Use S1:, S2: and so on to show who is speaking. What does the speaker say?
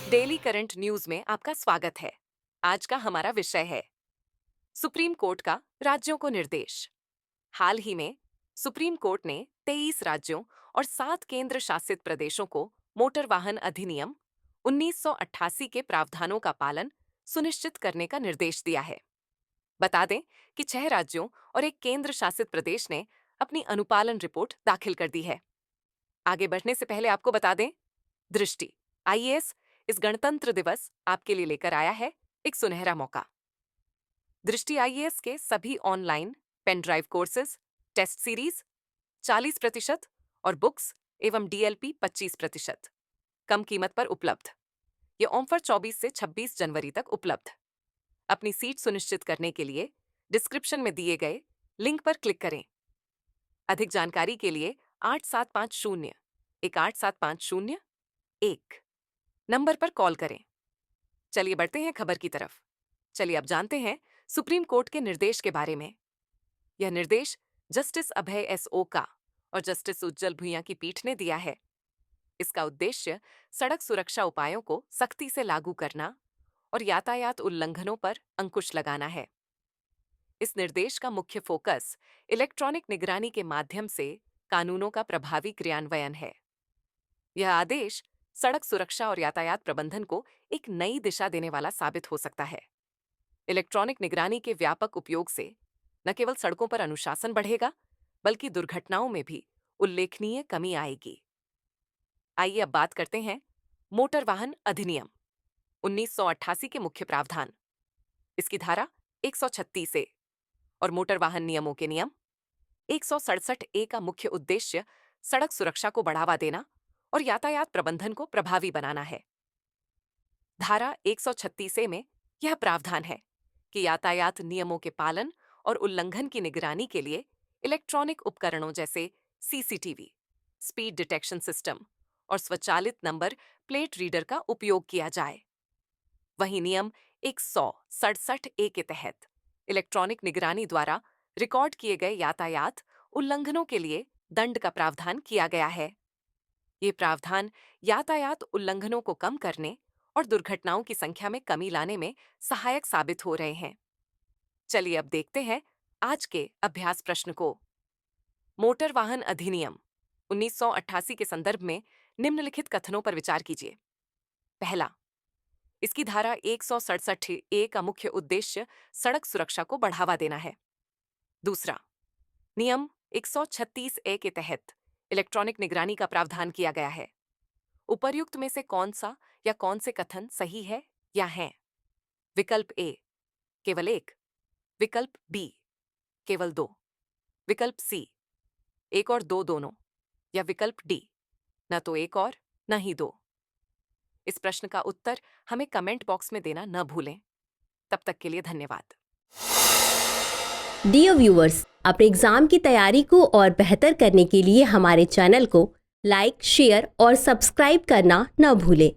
S1: Daily current news में आपका स्वागत है। आज का हमारा विषय है सुप्रीम कोर्ट का राज्यों को निर्देश। हाल ही में सुप्रीम कोर्ट ने 23 राज्यों और 7 केंद्र शासित प्रदेशों को मोटर वाहन अधिनियम 1988 के प्रावधानों का पालन सुनिश्चित करने का निर्देश दिया है। बता दें कि 6 राज्यों और एक केंद्र शासित प्रदेश ने अपनी अनुपालन रिपोर्ट दाखिल कर दी है। आगे बढ़ने से पहले आपको बता दें, दृष्टि आईएएस इस गणतंत्र दिवस आपके लिए लेकर आया है एक सुनहरा मौका। दृष्टि आईएएस के सभी online pen drive courses, test series 40% और बुक्स एवं डीएलपी 25% कम कीमत पर उपलब्ध। ये ऑफर 24 से 26 जनवरी तक उपलब्ध। अपनी सीट सुनिश्चित करने के लिए डिस्क्रिप्शन में दिए गए लिंक पर क्लिक करें। अधिक जानकारी के लिए 8750 1 नंबर पर कॉल करें। चलिए बढ़ते हैं खबर की तरफ। चलिए अब जानते हैं सुप्रीम कोर्ट के निर्देश के बारे में। यह निर्देश जस्टिस अभय एस ओका और जस्टिस उज्जवल भुइयां की पीठ ने दिया है। इसका उद्देश्य सड़क सुरक्षा उपायों को सख्ती से लागू करना और यातायात उल्लंघनों पर अंकुश लगाना है। इस निर्देश का मुख्य फोकस इलेक्ट्रॉनिक निगरानी के माध्यम से कानूनों का प्रभावी क्रियान्वयन है। यह आदेश सड़क सुरक्षा और यातायात प्रबंधन को एक नई दिशा देने वाला साबित हो सकता है। इलेक्ट्रॉनिक निगरानी के व्यापक उपयोग से न केवल सड़कों पर अनुशासन बढ़ेगा, बल्कि दुर्घटनाओं में भी उल्लेखनीय कमी आएगी। आइए अब बात करते हैं मोटर वाहन अधिनियम 1988 के मुख्य प्रावधान। इसकी धारा 136 ए और मोटर वाहन नियमों के नियम 167 ए का मुख्य उद्देश्य सड़क सुरक्षा को बढ़ावा देना और यातायात प्रबंधन को प्रभावी बनाना है। धारा 136 ए में यह प्रावधान है कि यातायात नियमों के पालन और उल्लंघन की निगरानी के लिए इलेक्ट्रॉनिक उपकरणों जैसे सीसीटीवी, स्पीड डिटेक्शन सिस्टम और स्वचालित नंबर प्लेट रीडर का उपयोग किया जाए। वहीं नियम 167 ए के तहत इलेक्ट्रॉनिक निगरानी द्वारा रिकॉर्ड किए गए यातायात उल्लंघनों के लिए दंड का प्रावधान किया गया है। ये प्रावधान यातायात उल्लंघनों को कम करने और दुर्घटनाओं की संख्या में कमी लाने में सहायक साबित हो रहे हैं। चलिए अब देखते हैं आज के अभ्यास प्रश्न को। मोटर वाहन अधिनियम 1988 के संदर्भ में निम्नलिखित कथनों पर विचार कीजिए। पहला, इसकी धारा 167 ए का मुख्य उद्देश्य सड़क सुरक्षा को बढ़ावा देना है। दूसरा, नियम 136 ए के तहत इलेक्ट्रॉनिक निगरानी का प्रावधान किया गया है। उपर्युक्त में से कौन सा या कौन से कथन सही है या हैं? विकल्प ए केवल 1, विकल्प बी केवल 2, विकल्प सी 1 और 2 दोनों, या विकल्प डी न तो 1 और न ही 2। इस प्रश्न का उत्तर हमें कमेंट बॉक्स में देना न भूलें। तब तक के लिए धन्यवाद।
S2: डियर व्यूअर्स, अपने एग्जाम की तैयारी को और बेहतर करने के लिए हमारे चैनल को लाइक, शेयर और सब्सक्राइब करना न भूलें।